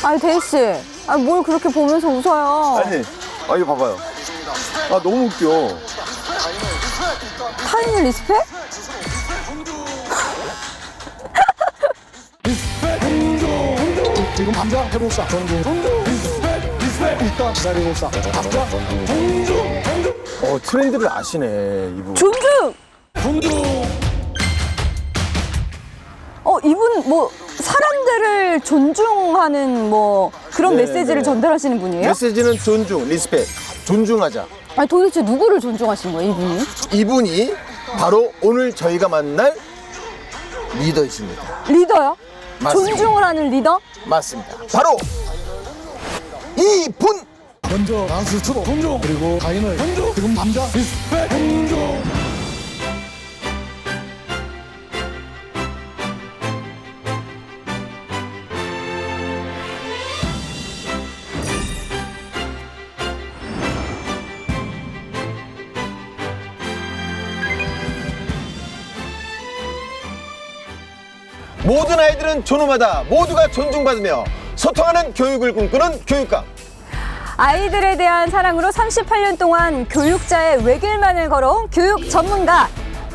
아니 대희씨, 아니 뭘 그렇게 보면서 웃어요. 아니, 이거 봐봐요. 아, 너무 웃겨. 타인을 리스펙? 지금 당장 해보자. 일단 기다리고 있어. 당장 트렌드를 아시네, 이분. 존중! 이분 뭐 사람들을 존중하는 뭐 그런 네, 메시지를 네. 전달하시는 분이에요? 메시지는 존중, 리스펙. 존중하자. 아니 도대체 누구를 존중하신 거예요, 이분이? 이분이 바로 오늘 저희가 만날 리더이십니다. 리더요? 맞습니다. 존중을 하는 리더? 맞습니다. 바로 이분! 먼저 란스 추도 존중 그리고 가인을 존중 지금 당장 리스펙 존중. 모든 아이들은 존엄하다. 모두가 존중받으며 소통하는 교육을 꿈꾸는 교육감. 아이들에 대한 사랑으로 38년 동안 교육자의 외길만을 걸어온 교육 전문가.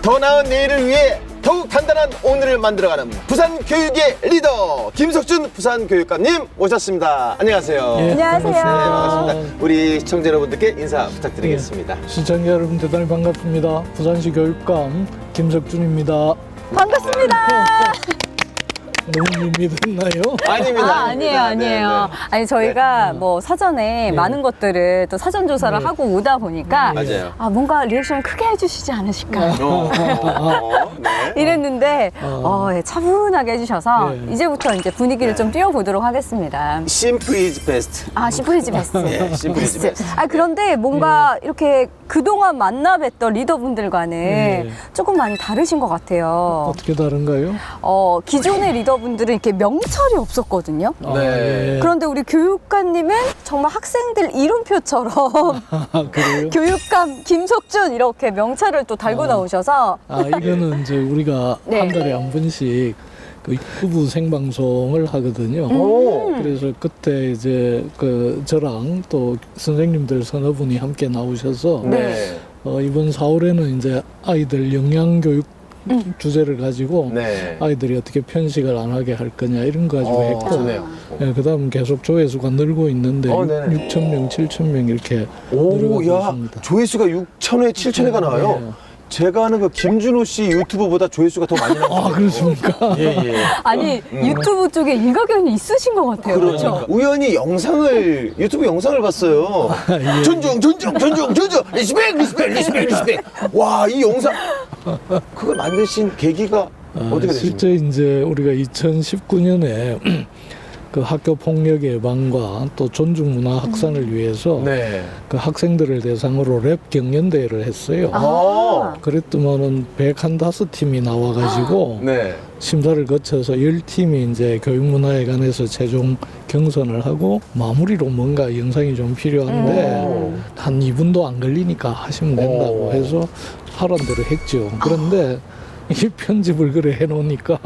더 나은 내일을 위해 더욱 단단한 오늘을 만들어가는 부산 교육의 리더 김석준 부산 교육감님 모셨습니다. 안녕하세요. 예, 안녕하세요. 네, 반갑습니다. 우리 시청자 여러분들께 인사 부탁드리겠습니다. 시청자 여러분 대단히 반갑습니다. 부산시 교육감 김석준입니다. 반갑습니다. 너무 밋밋했나요? 아닙니다. 아니에요, 아니에요. 네, 네. 아니, 저희가 뭐 사전에 많은 것들을 또 사전 조사를 하고 오다 보니까 맞아요. 뭔가 리액션을 크게 해주시지 않으실까. 네. 이랬는데, 예, 차분하게 해주셔서 네. 이제부터 이제 분위기를 좀 띄워보도록 하겠습니다. 심플 이즈 베스트. 심플이지 베스트. 네, 심플 이즈 베스트. 그런데 뭔가 이렇게 그동안 만나뵀던 리더분들과는 조금 많이 다르신 것 같아요. 어떻게 다른가요? 기존의 리더분들은 이렇게 명찰이 없었거든요. 네. 그런데 우리 교육감님은 정말 학생들 이름표처럼 그래요? 교육감 김석준 이렇게 명찰을 또 달고 나오셔서 이거는 이제 우리가 네. 한 달에 한 번씩 그 유튜브 생방송을 하거든요. 그래서 그때 이제 저랑 또 선생님들 서너 분이 함께 나오셔서 네. 이번 4월에는 이제 아이들 영양교육 주제를 가지고 네. 아이들이 어떻게 편식을 안 하게 할 거냐 이런 거 가지고 했고 좋네요. 그다음 계속 조회수가 늘고 있는데 네네. 6,000명, 7,000명 이렇게 늘어가고 오, 야, 있습니다. 조회수가 6,000회, 7,000회가 나와요. 네. 제가 아는 그 김준호 씨 유튜브보다 조회수가 더 많이 나와요. 그렇습니까? 예, 예. 아니 유튜브 쪽에 일가견이 있으신 것 같아요. 그렇죠? 우연히 유튜브 영상을 봤어요. 예. 존중, 리스펙. 와, 이 영상. 그걸 만드신 계기가 어떻게 되십니까? 실제 이제 우리가 2019년에 그 학교 폭력 예방과 또 존중 문화 확산을 위해서 네. 그 학생들을 대상으로 랩 경연대회를 했어요. 그랬더만은 105팀이 나와가지고 네. 심사를 거쳐서 10팀이 이제 교육문화에 관해서 최종 경선을 하고 마무리로 뭔가 영상이 좀 필요한데 한 2분도 안 걸리니까 하시면 된다고 해서 하란 대로 했죠. 그런데 이 편집을 그래 해놓으니까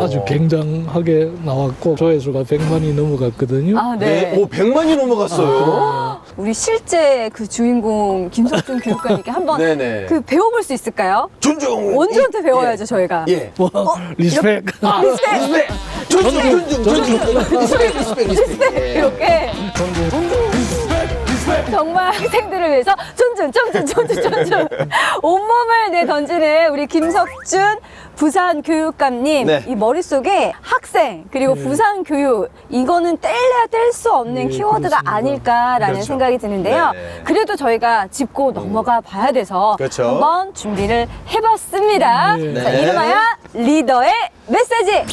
아주 굉장하게 나왔고 조회수가 100만이 넘어갔거든요. 네. 오, 100만이 넘어갔어요. 우리 실제 그 주인공 김석준 교육감님께 한번 네네. 그 배워볼 수 있을까요? 존중. 원주한테 배워야죠 저희가. 예. 리스펙. 리스펙. 존중. 리스펙. 예. 이렇게 정말 학생들을 위해서 존중 온몸을 내던지는 우리 김석준 부산 교육감님. 네. 이 머릿속에 학생 그리고 부산 교육 이거는 뗄래야 뗄 수 없는 네, 키워드가 그렇습니다. 아닐까라는 그렇죠. 생각이 드는데요. 네. 그래도 저희가 짚고 넘어가 봐야 돼서 그렇죠. 한번 준비를 해봤습니다. 네. 자, 이름하여 리더의 메시지.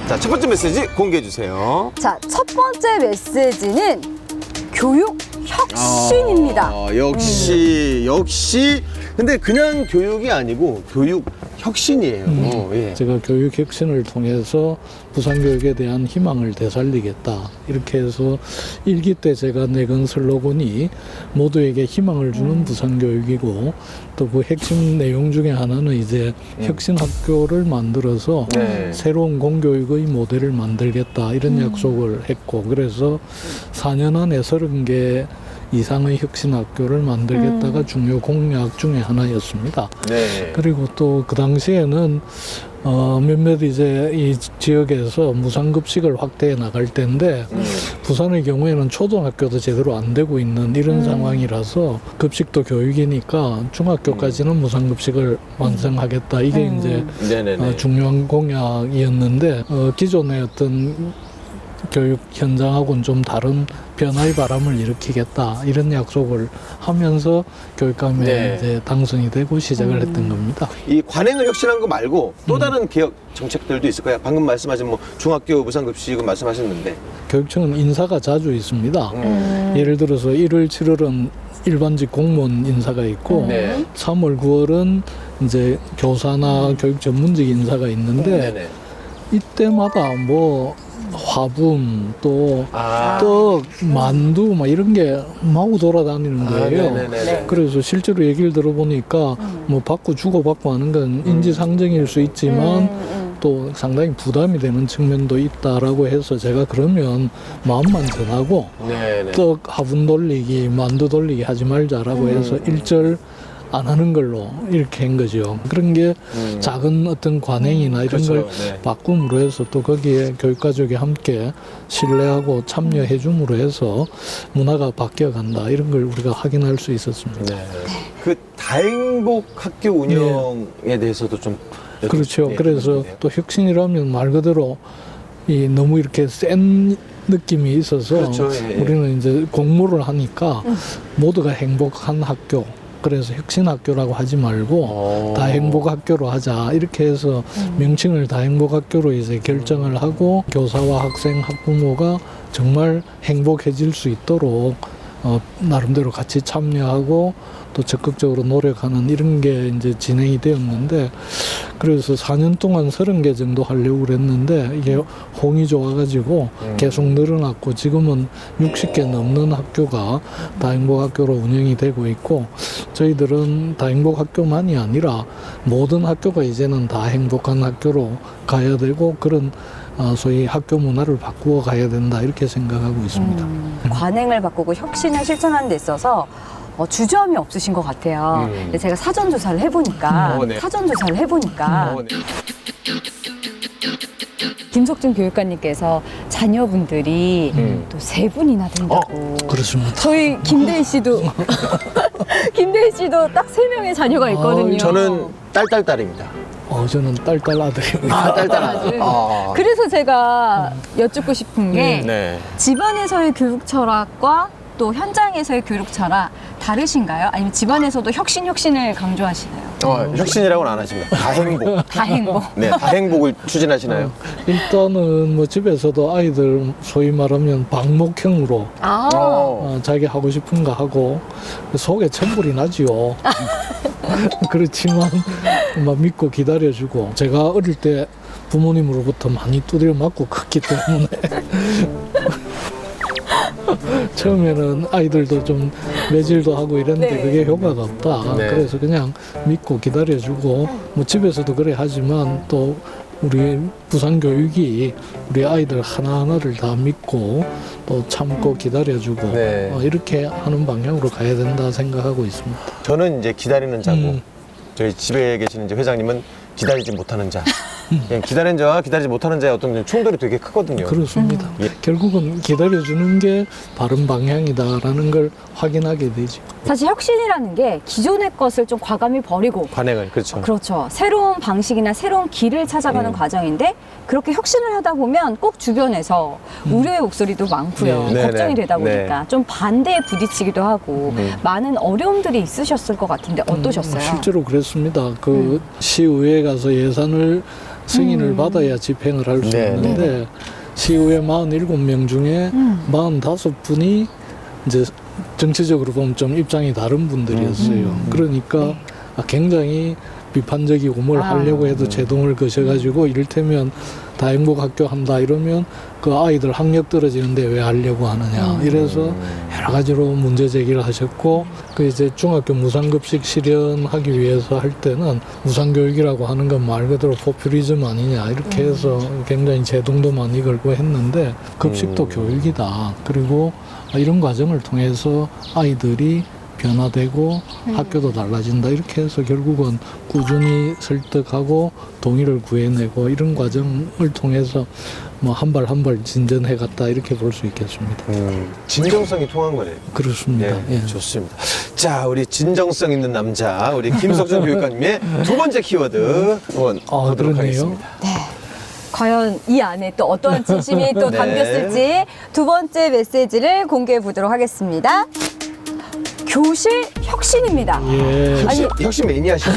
자, 첫 번째 메시지 공개해 주세요. 자, 첫 번째 메시지는 교육 혁신입니다. 역시. 근데 그냥 교육이 아니고 교육 혁신이에요. 예. 제가 교육 혁신을 통해서 부산교육에 대한 희망을 되살리겠다. 이렇게 해서 일기 때 제가 내건 슬로건이 모두에게 희망을 주는 부산교육이고 또 그 핵심 내용 중에 하나는 이제 혁신학교를 만들어서 네. 새로운 공교육의 모델을 만들겠다. 이런 약속을 했고 그래서 4년 안에 30개 이상의 혁신학교를 만들겠다가 중요 공약 중에 하나였습니다. 네. 그리고 또 그 당시에는 몇몇 이제 이 지역에서 무상급식을 확대해 나갈 때인데 부산의 경우에는 초등학교도 제대로 안 되고 있는 이런 상황이라서 급식도 교육이니까 중학교까지는 무상급식을 완성하겠다. 이게 이제 네네네. 중요한 공약이었는데 기존의 어떤 교육 현장하고는 좀 다른 변화의 바람을 일으키겠다 이런 약속을 하면서 교육감에 네. 이제 당선이 되고 시작을 했던 겁니다. 이 관행을 혁신한 거 말고 또 다른 개혁 정책들도 있을 거예요. 방금 말씀하신 뭐 중학교 무상급식은 말씀하셨는데. 교육청은 인사가 자주 있습니다. 예를 들어서 1월, 7월은 일반직 공무원 인사가 있고 네. 3월, 9월은 이제 교사나 교육 전문직 인사가 있는데 네네. 이때마다 뭐 화분 또 아. 떡, 만두 막 이런 게 마구 돌아다니는 거예요. 네네네. 그래서 실제로 얘기를 들어보니까 뭐 받고 주고받고 하는 건 인지상정일 수 있지만 또 상당히 부담이 되는 측면도 있다라고 해서 제가 그러면 마음만 전하고 네네. 떡 화분 돌리기, 만두 돌리기 하지 말자라고 해서 일절 안 하는 걸로 이렇게 한 거죠. 그런 게 작은 어떤 관행이나 이런 그렇죠. 걸 네. 바꿈으로 해서 또 거기에 교육가족이 함께 신뢰하고 참여해 줌으로 해서 문화가 바뀌어 간다. 이런 걸 우리가 확인할 수 있었습니다. 네. 그 다행복 학교 운영에 대해서도 좀 그렇죠. 네, 그래서 네. 또 혁신이라면 말 그대로 이 너무 이렇게 센 느낌이 있어서 그렇죠. 예, 예. 우리는 이제 공모를 하니까 모두가 행복한 학교. 그래서 혁신학교라고 하지 말고 다행복학교로 하자 이렇게 해서 명칭을 다행복학교로 이제 결정을 하고 교사와 학생, 학부모가 정말 행복해질 수 있도록 나름대로 같이 참여하고 또 적극적으로 노력하는 이런 게 이제 진행이 되었는데 그래서 4년 동안 30개 정도 하려고 그랬는데 이게 홍이 좋아가지고 계속 늘어났고 지금은 60개 넘는 학교가 다행복학교로 운영이 되고 있고 저희들은 다행복학교만이 아니라 모든 학교가 이제는 다 행복한 학교로 가야 되고 그런 소위 학교 문화를 바꾸어 가야 된다 이렇게 생각하고 있습니다. 관행을 바꾸고 혁신을 실천하는 데 있어서 주저함이 없으신 것 같아요. 근데 제가 사전 조사를 해보니까 네. 김석준 교육관님께서 자녀분들이 또 3분이나 된다고. 그렇습니다. 저희 김대희 씨도 김대희 씨도 딱 3명의 자녀가 있거든요. 저는 딸딸딸입니다. 저는 딸딸 아들입니다. 아, 딸딸 아들. 아. 그래서 제가 여쭙고 싶은 게 네. 집안에서의 교육 철학과 또 현장에서의 교육 철학 다르신가요? 아니면 집안에서도 혁신을 강조하시나요? 혁신이라고는 안 하십니다. 다행복. 다행복. 네, 다행복을 추진하시나요? 일단은 뭐 집에서도 아이들 소위 말하면 방목형으로 아, 자기 하고 싶은 거 하고 속에 천불이 나지요. 그렇지만 막 믿고 기다려주고 제가 어릴 때 부모님으로부터 많이 두드려 맞고 컸기 때문에 처음에는 아이들도 좀 매질도 하고 이랬는데 네. 그게 효과가 없다. 네. 그래서 그냥 믿고 기다려주고 뭐 집에서도 그래 하지만 또 우리 부산 교육이 우리 아이들 하나하나를 다 믿고 또 참고 기다려주고 네. 이렇게 하는 방향으로 가야 된다 생각하고 있습니다. 저는 이제 기다리는 자고 저희 집에 계시는 이제 회장님은 기다리지 못하는 자. 그냥 기다리는 자와 기다리지 못하는 자의 어떤 충돌이 되게 크거든요. 그렇습니다. 예. 결국은 기다려주는 게 바른 방향이다라는 걸 확인하게 되죠. 사실 혁신이라는 게 기존의 것을 좀 과감히 버리고 관행을 그렇죠. 그렇죠. 새로운 방식이나 새로운 길을 찾아가는 과정인데 그렇게 혁신을 하다 보면 꼭 주변에서 우려의 목소리도 많고요. 네. 걱정이 네네. 되다 보니까 네. 좀 반대에 부딪히기도 하고 많은 어려움들이 있으셨을 것 같은데 어떠셨어요? 실제로 그랬습니다. 그 시의회에 가서 예산을 승인을 받아야 집행을 할 수 네. 있는데 시의회 47명 중에 45분이 이제 정치적으로 보면 좀 입장이 다른 분들이었어요. 그러니까 굉장히 비판적이고 뭘 하려고 해도 제동을 거셔가지고 이를테면 다행복학교 한다 이러면 그 아이들 학력 떨어지는데 왜 하려고 하느냐 이래서 여러 가지로 문제 제기를 하셨고 그 이제 중학교 무상급식 실현하기 위해서 할 때는 무상교육이라고 하는 건 말 그대로 포퓰리즘 아니냐 이렇게 해서 굉장히 제동도 많이 걸고 했는데 급식도 교육이다. 그리고 이런 과정을 통해서 아이들이 변화되고 학교도 달라진다 이렇게 해서 결국은 꾸준히 설득하고 동의를 구해내고 이런 과정을 통해서 뭐 한 발 한 발 진전해 갔다 이렇게 볼 수 있겠습니다. 진정성이 통한 거네요. 그렇습니다. 예, 예. 좋습니다. 자, 우리 진정성 있는 남자, 우리 김석준 교육감님의 두 번째 키워드 한번 보도록 그러네요. 하겠습니다. 네. 과연 이 안에 또 어떠한 진심이 또 네. 담겼을지 두 번째 메시지를 공개해 보도록 하겠습니다. 교실 혁신입니다. 예. 혁신 매니아시죠?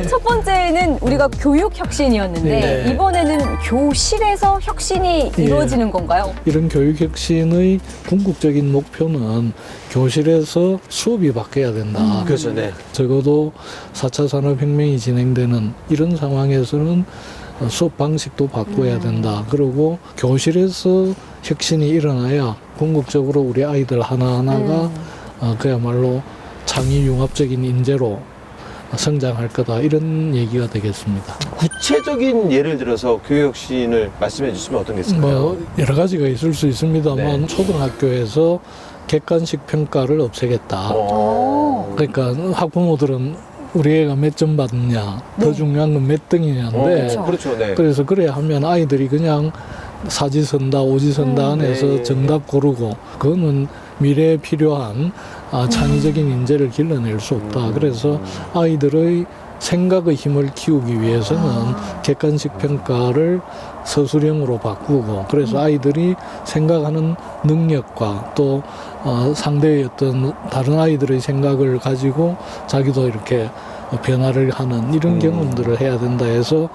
첫 번째는 우리가 교육 혁신이었는데 네. 이번에는 교실에서 혁신이 이루어지는 건가요? 이런 교육 혁신의 궁극적인 목표는 교실에서 수업이 바뀌어야 된다. 그렇죠, 네. 적어도 4차 산업혁명이 진행되는 이런 상황에서는 수업 방식도 바꿔야 된다. 그리고 교실에서 혁신이 일어나야 궁극적으로 우리 아이들 하나하나가 그야말로 창의 융합적인 인재로 성장할 거다. 이런 얘기가 되겠습니다. 구체적인 예를 들어서 교육 혁신을 말씀해 주시면 어떤 게 있을까요? 뭐 여러 가지가 있을 수 있습니다만 네. 초등학교에서 객관식 평가를 없애겠다. 그러니까 학부모들은 우리 애가 몇 점 받느냐, 더 중요한 건 몇 등이냐인데 그렇죠. 그렇죠, 네. 그래서 그래야 하면 아이들이 그냥 사지선다, 오지선다 안에서 네. 정답 고르고 그거는 미래에 필요한 창의적인 인재를 길러낼 수 없다. 그래서 아이들의 생각의 힘을 키우기 위해서는 객관식 평가를 서술형으로 바꾸고 그래서 아이들이 생각하는 능력과 또 상대의 어떤 다른 아이들의 생각을 가지고 자기도 이렇게 변화를 하는 이런 경험들을 해야 된다 해서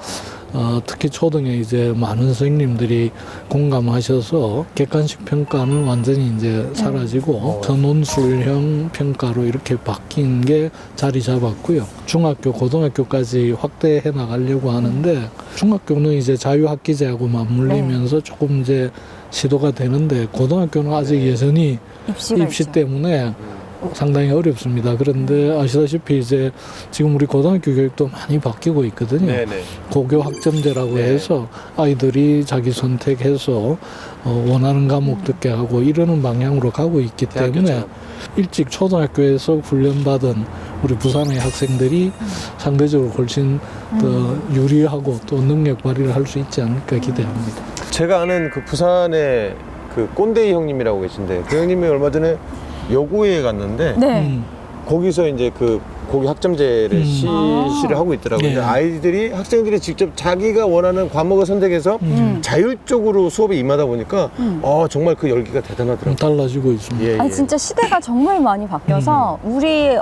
특히 초등에 이제 많은 선생님들이 공감하셔서 객관식 평가는 완전히 이제 사라지고 전원술형 평가로 이렇게 바뀐 게 자리 잡았고요. 중학교, 고등학교까지 확대해 나가려고 하는데 중학교는 이제 자유학기제하고 맞물리면서 조금 이제 시도가 되는데 고등학교는 아직 여전히 입시가 입시 있죠. 때문에 상당히 어렵습니다. 그런데 아시다시피 이제 지금 우리 고등학교 교육도 많이 바뀌고 있거든요. 네네. 고교 학점제라고 네. 해서 아이들이 자기 선택해서 원하는 과목 듣게 하고 이러는 방향으로 가고 있기 때문에 대학교처럼. 일찍 초등학교에서 훈련받은 우리 부산의 학생들이 상대적으로 훨씬 더 유리하고 또 능력 발휘를 할 수 있지 않을까 기대합니다. 제가 아는 그 부산의 그 꼰대이 형님이라고 계신데 그 형님이 얼마 전에 여고에 갔는데 네. 거기서 이제 그 고교 학점제를 실시를 하고 있더라고요. 네. 아이들이 학생들이 직접 자기가 원하는 과목을 선택해서 자율적으로 수업에 임하다 보니까 정말 그 열기가 대단하더라고요. 달라지고 있습니다. 예, 아니 예. 진짜 시대가 정말 많이 바뀌어서 우리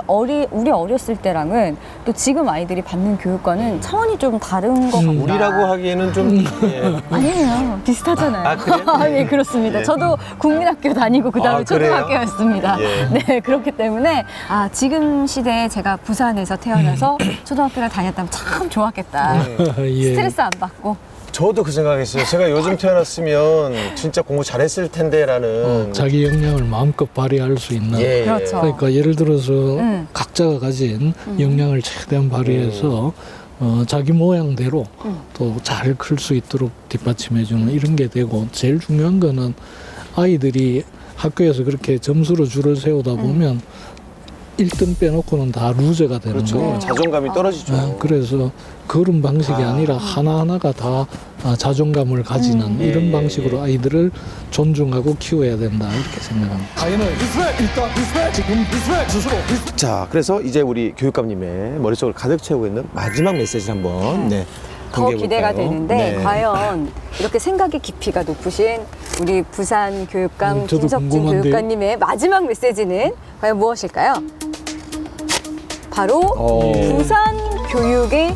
어렸을 때랑은 또 지금 아이들이 받는 교육과는 차원이 좀 다른 것 같다. 우리라고 하기에는 좀 예. 아니에요. 비슷하잖아요. 아, 그래요? 네, 그렇습니다. 예. 저도 국민학교 다니고 그다음에 아, 그래요? 초등학교였습니다. 예. 네, 그렇기 때문에 지금 시대에 제가 부산에서 태어나서 초등학교를 다녔다면 참 좋았겠다. 예. 스트레스 안 받고. 저도 그 생각했어요. 제가 요즘 태어났으면 진짜 공부 잘했을 텐데라는. 자기 역량을 마음껏 발휘할 수 있는 예. 그렇죠. 그러니까 예를 들어서 각자가 가진 역량을 최대한 발휘해서 자기 모양대로 또 잘 클 수 있도록 뒷받침해주는 이런 게 되고 제일 중요한 거는 아이들이 학교에서 그렇게 점수로 줄을 세우다 보면 1등 빼놓고는 다 루저가 되는 그렇죠. 거예요. 자존감이 떨어지죠. 그래서 그런 방식이 아니라 하나하나가 다 자존감을 가지는 예, 이런 예, 방식으로 예. 아이들을 존중하고 키워야 된다 이렇게 생각합니다. 자, 그래서 이제 우리 교육감님의 머릿속을 가득 채우고 있는 마지막 메시지를 한번 더 공개해 기대가 볼까요? 되는데 네. 과연 이렇게 생각의 깊이가 높으신 우리 부산 교육감 저도 김석진 궁금한데요. 교육감님의 마지막 메시지는 과연 무엇일까요? 바로 어. 부산 교육의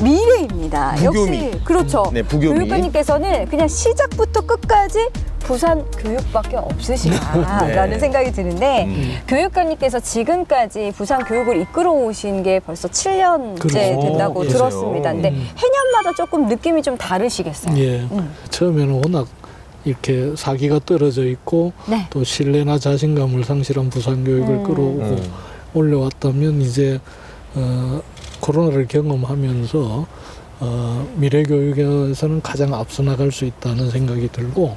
미래입니다. 부교미. 역시 그렇죠. 네, 부교미. 교육관님께서는 그냥 시작부터 끝까지 부산 교육밖에 없으시다라는 네. 생각이 드는데 교육관님께서 지금까지 부산 교육을 이끌어 오신 게 벌써 7년째 그렇죠. 된다고 예. 들었습니다. 근데 음. 해년마다 조금 느낌이 좀 다르시겠어요? 예. 처음에는 워낙 이렇게 사기가 떨어져 있고 네. 또 신뢰나 자신감을 상실한 부산 교육을 끌어오고 올려왔다면 이제 코로나를 경험하면서 미래 교육에서는 가장 앞서 나갈 수 있다는 생각이 들고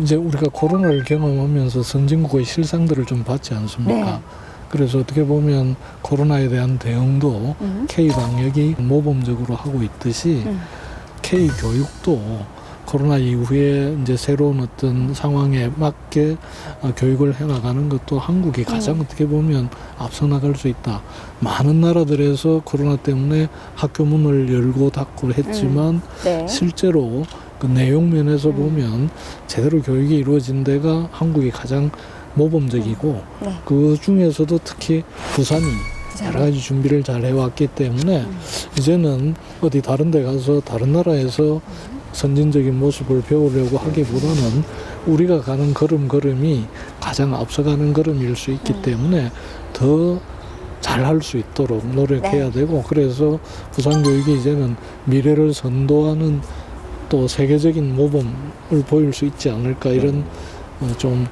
이제 우리가 코로나를 경험하면서 선진국의 실상들을 좀 봤지 않습니까? 네. 그래서 어떻게 보면 코로나에 대한 대응도 K-방역이 모범적으로 하고 있듯이 K-교육도 코로나 이후에 이제 새로운 어떤 상황에 맞게 교육을 해나가는 것도 한국이 가장 어떻게 보면 앞서 나갈 수 있다. 많은 나라들에서 코로나 때문에 학교 문을 열고 닫고 했지만 네. 실제로 그 내용 면에서 보면 제대로 교육이 이루어진 데가 한국이 가장 모범적이고 네. 그 중에서도 특히 부산이 여러 가지 준비를 잘 해왔기 때문에 이제는 어디 다른 데 가서 다른 나라에서 선진적인 모습을 배우려고 하기보다는 우리가 가는 걸음걸음이 가장 앞서가는 걸음일 수 있기 때문에 더 잘할 수 있도록 노력해야 네. 되고 그래서 부산 교육이 이제는 미래를 선도하는 또 세계적인 모범을 보일 수 있지 않을까 이런 좀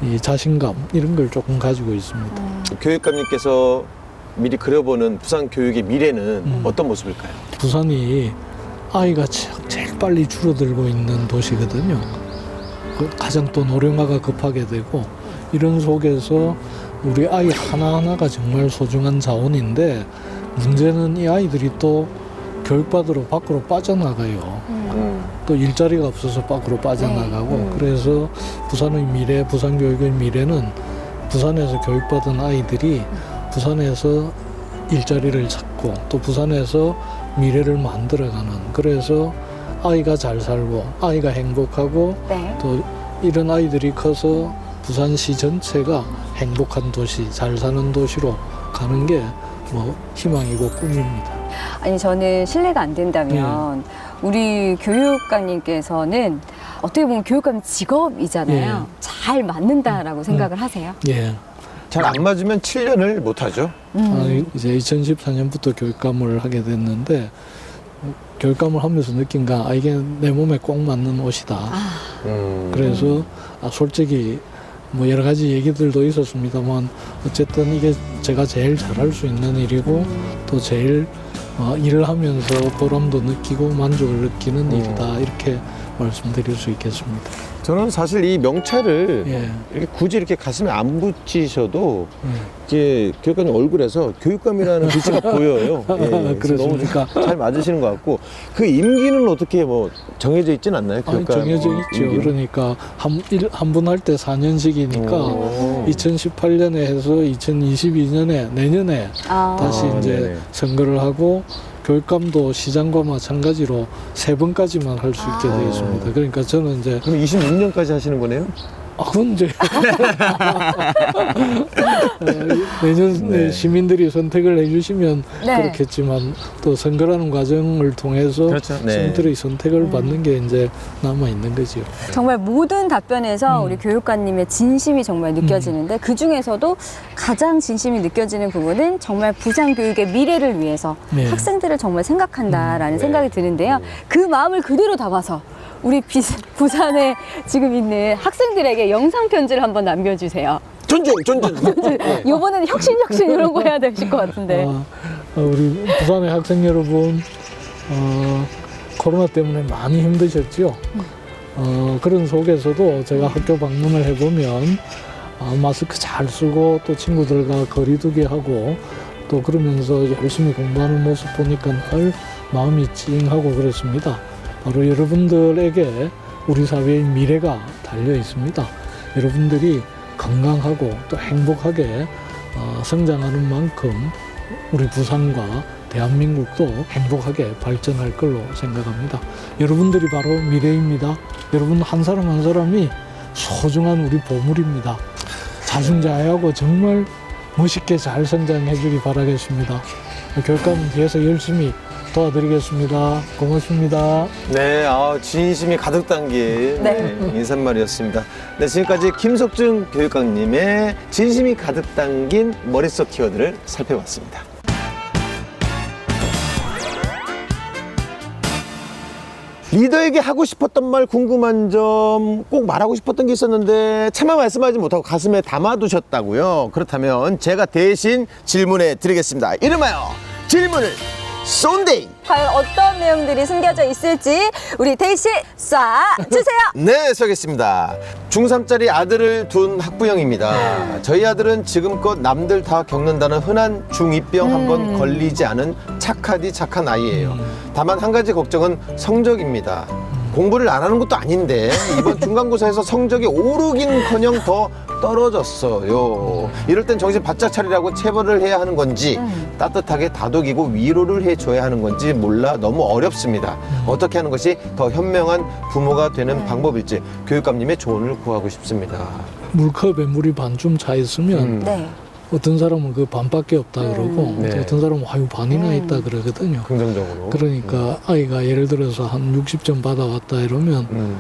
이 자신감 이런 걸 조금 가지고 있습니다. 교육감님께서 미리 그려보는 부산 교육의 미래는 어떤 모습일까요? 부산이 아이가 제일 빨리 줄어들고 있는 도시거든요. 가장 또 노령화가 급하게 되고 이런 속에서 우리 아이 하나하나가 정말 소중한 자원인데 문제는 이 아이들이 또 교육받으러 밖으로 빠져나가요. 또 일자리가 없어서 밖으로 빠져나가고 그래서 부산의 미래, 부산 교육의 미래는 부산에서 교육받은 아이들이 부산에서 일자리를 찾고 또 부산에서 미래를 만들어가는 그래서 아이가 잘 살고 아이가 행복하고 네. 또 이런 아이들이 커서 부산시 전체가 행복한 도시, 잘 사는 도시로 가는 게 뭐 희망이고 꿈입니다. 아니 저는 실례가 안 된다면 우리 교육감님께서는 어떻게 보면 교육감 직업이잖아요. 잘 맞는다라고 생각을 하세요? 예. 잘 안 맞으면 7년을 못하죠. 이제 2014년부터 교육감을 하게 됐는데 교육감을 하면서 느낀 건 이게 내 몸에 꼭 맞는 옷이다. 그래서 솔직히 뭐 여러 가지 얘기들도 있었습니다만 어쨌든 이게 제가 제일 잘할 수 있는 일이고 또 제일 일을 하면서 보람도 느끼고 만족을 느끼는 일이다 이렇게 말씀드릴 수 있겠습니다. 저는 사실 이 명찰을 예. 이렇게 굳이 이렇게 가슴에 안 붙이셔도 이게 교육감님 얼굴에서 교육감이라는 글씨가 보여요. 예, 그래서 너무 그렇습니까? 잘 맞으시는 것 같고 그 임기는 어떻게 뭐 정해져 있진 않나요? 아니, 정해져 있죠. 임기는? 그러니까 한 분 할 때 4년씩이니까 오. 2018년에 해서 2022년에 내년에 다시 이제 네네. 선거를 하고 교육감도 시장과 마찬가지로 3번까지만 할 수 있게 되어 있습니다. 그러니까 저는 이제 그럼 26년까지 하시는 거네요? 그건 이제 내년에 네. 시민들이 선택을 해주시면 네. 그렇겠지만 또 선거라는 과정을 통해서 그렇죠. 네. 시민들의 선택을 받는 게 이제 남아 있는 거죠. 정말 모든 답변에서 우리 교육관님의 진심이 정말 느껴지는데 그 중에서도 가장 진심이 느껴지는 부분은 정말 부산 교육의 미래를 위해서 네. 학생들을 정말 생각한다라는 생각이 드는데요. 그 마음을 그대로 담아서 우리 부산에 지금 있는 학생들에게 영상 편지를 한번 남겨주세요. 존중! 이번에는 혁신 이런 거 해야 되실 것 같은데. 우리 부산의 학생 여러분, 코로나 때문에 많이 힘드셨죠? 그런 속에서도 제가 학교 방문을 해보면 마스크 잘 쓰고 또 친구들과 거리두기 하고 또 그러면서 열심히 공부하는 모습 보니까 늘 마음이 찡하고 그렇습니다. 바로 여러분들에게 우리 사회의 미래가 달려 있습니다. 여러분들이 건강하고 또 행복하게 성장하는 만큼 우리 부산과 대한민국도 행복하게 발전할 걸로 생각합니다. 여러분들이 바로 미래입니다. 여러분 한 사람 한 사람이 소중한 우리 보물입니다. 자중자애하고 정말 멋있게 잘 성장해 주기 바라겠습니다. 교육감은 뒤에서 열심히 도와드리겠습니다. 고맙습니다. 네, 진심이 가득 담긴 네. 인사말이었습니다. 네, 지금까지 김석준 교육감님의 진심이 가득 담긴 머릿속 키워드를 살펴봤습니다. 리더에게 하고 싶었던 말, 궁금한 점, 꼭 말하고 싶었던 게 있었는데 차마 말씀하지 못하고 가슴에 담아두셨다고요? 그렇다면 제가 대신 질문해 드리겠습니다. 이름하여 질문을 쏜데이! 과연 어떤 내용들이 숨겨져 있을지 우리 데이 씨 쏴주세요. 네, 서겠습니다. 중3짜리 아들을 둔 학부형입니다. 저희 아들은 지금껏 남들 다 겪는다는 흔한 중2병 한번 걸리지 않은 착하디 착한 아이예요. 다만 한 가지 걱정은 성적입니다. 공부를 안 하는 것도 아닌데 이번 중간고사에서 성적이 오르긴커녕 더 떨어졌어요. 이럴 땐 정신 바짝 차리라고 체벌을 해야 하는 건지 따뜻하게 다독이고 위로를 해줘야 하는 건지 몰라 너무 어렵습니다. 어떻게 하는 것이 더 현명한 부모가 되는 방법일지 교육감님의 조언을 구하고 싶습니다. 물컵에 물이 반쯤 차 있으면 네. 어떤 사람은 그 반밖에 없다 그러고 네. 어떤 사람은 아유 반이나 있다 그러거든요. 긍정적으로. 그러니까 아이가 예를 들어서 한 60점 받아왔다 이러면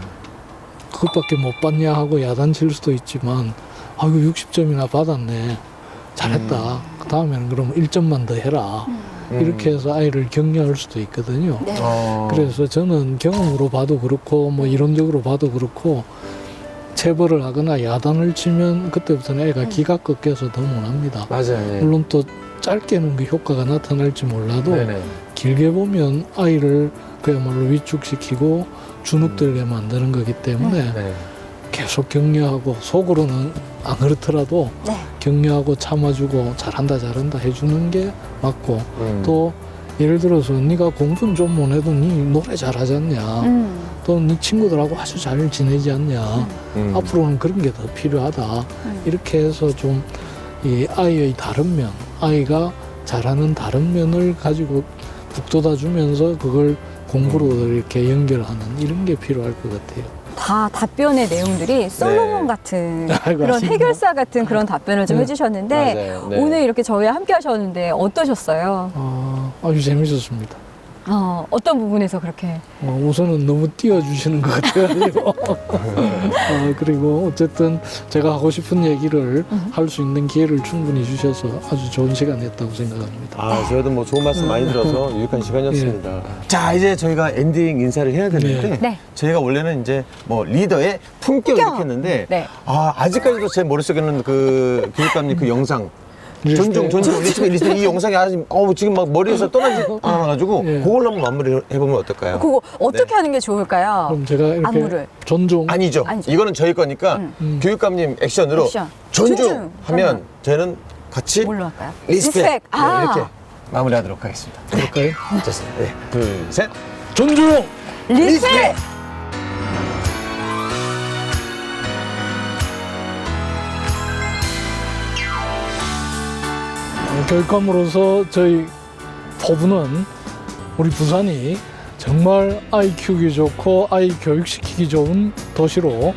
그것밖에 못 받냐 하고 야단칠 수도 있지만 아이고 60점이나 받았네. 잘했다. 그 다음에는 그럼 1점만 더 해라. 이렇게 해서 아이를 격려할 수도 있거든요. 네. 그래서 저는 경험으로 봐도 그렇고 뭐 이론적으로 봐도 그렇고 체벌을 하거나 야단을 치면 그때부터는 애가 기가 꺾여서 더 못합니다. 맞아요. 물론 또 짧게는 그 효과가 나타날지 몰라도 네네. 길게 보면 아이를 그야말로 위축시키고 주눅들게 만드는 거기 때문에 네. 계속 격려하고 속으로는 안 그렇더라도 네. 격려하고 참아주고 잘한다 해주는 게 맞고 또 예를 들어서 네가 공부는 좀 못해도 네 노래 잘하지 않냐 또 네 친구들하고 아주 잘 지내지 않냐 앞으로는 그런 게 더 필요하다 이렇게 해서 좀 이 아이의 다른 면 아이가 잘하는 다른 면을 가지고 북돋아주면서 그걸 공부로 이렇게 연결하는 이런 게 필요할 것 같아요. 다 답변의 내용들이 솔로몬 같은 그런 맞습니다. 해결사 같은 그런 답변을 좀 네. 해주셨는데 맞아요. 네. 오늘 이렇게 저희와 함께 하셨는데 어떠셨어요? 아주 재밌었습니다. 어떤 부분에서 그렇게 우선은 너무 띄워주시는 것 같아요. 그리고 어쨌든 제가 하고 싶은 얘기를 할 수 있는 기회를 충분히 주셔서 아주 좋은 시간이었다고 생각합니다. 저희도 뭐 좋은 말씀 많이 들어서 유익한 시간이었습니다. 자, 이제 저희가 엔딩 인사를 해야 되는데 네. 저희가 원래는 이제 뭐 리더의 품격 이렇게 했는데 네. 아직까지도 제 머릿속에는 그 교육감님 그 영상 존중 리스펙 이 영상이 아직 지금 막 머리에서 떠나지 않아가지고 예. 그걸 한번 마무리 해보면 어떨까요? 그거 어떻게 하는 게 좋을까요? 그럼 제가 이렇게 안무를. 존중. 아니죠. 이거는 저희 거니까 교육감님 액션으로 액션. 존중 존중. 하면 저희는 같이 뭘로 할까요? 리스펙. 리스펙. 네, 이렇게 마무리하도록 하겠습니다. 그럴까요? 좋습니다. 네. 둘, 셋. 존중! 리스펙! 교육감으로서 저희 포부는 우리 부산이 정말 아이 키우기 좋고 아이 교육시키기 좋은 도시로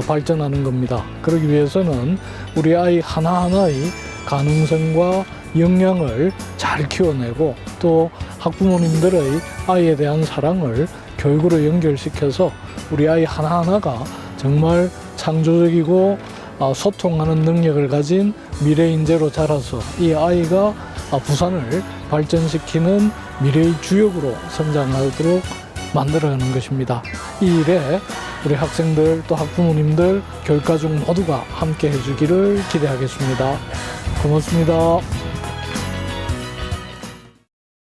발전하는 겁니다. 그러기 위해서는 우리 아이 하나하나의 가능성과 역량을 잘 키워내고 또 학부모님들의 아이에 대한 사랑을 교육으로 연결시켜서 우리 아이 하나하나가 정말 창조적이고 소통하는 능력을 가진 미래 인재로 자라서 이 아이가 부산을 발전시키는 미래의 주역으로 성장하도록 만들어가는 것입니다. 이 일에 우리 학생들 또 학부모님들 교육가족 모두가 함께 해주기를 기대하겠습니다. 고맙습니다.